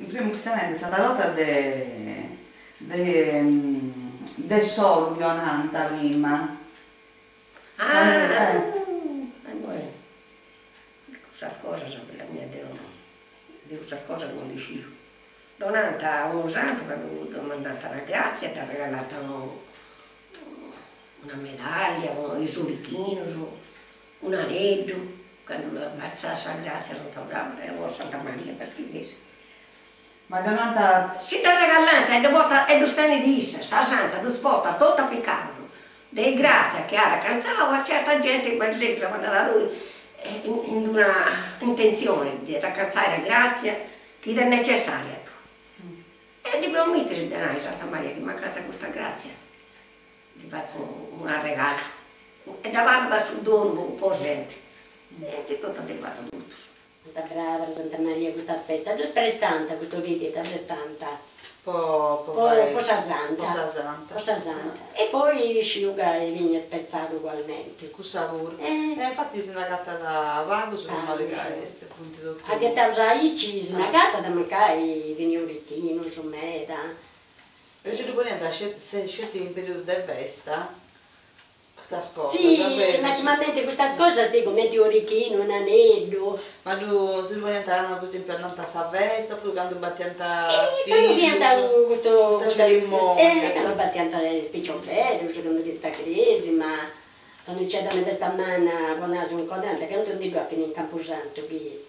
prima cristianamente è stata lotta de solo di Onanta prima. Queste cose la mia di queste cose non dicevo. Donata un santo che mi ha mandato la grazia, ti ha regalato una medaglia, un surichino, un anello. Quando mi ammazzasse la grazia non t'avrà, era Santa Maria Bastidese. Ma Donata... Si l'ha regalata e lo stanno disse, sa santa, lo spota, tutta piccata. De grazia che ha canzava a certa gente, per esempio, siamo andati da lui, in una intenzione di raccazzare la grazia che è necessaria. E di promettere di andare a Santa Maria che mi accazza questa grazia. Gli faccio un regalo. E da guarda sul dono un po' sempre. E c'è tutto adeguato tutto. Santa brava Santa Maria questa festa, è prestante questo video, è prestante. Po' sazanta. E poi sciuga e viene spezzato ugualmente. con sapore. Infatti si è andata da vago su una legale, anche da usaici si è andata da mancare viene un ricchino, su meta. E ci riponete, se scelti in periodo di festa, questa scuola. Sì, maximamente questa cosa, sì, come di un ricchino, un anello. Ma tu si riponete, per esempio, andate a festa, oppure quando battiate a Quando viene questa cerimonia. Quando battiamo spicciolello, secondo questa crisi, ma quando c'è da me questa mano, buonaggio un codante, che non ti dico a finire in Camposanto, che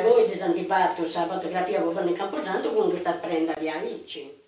voi ci siete fatto questa fotografia con il Camposanto, con questa prenda di amici.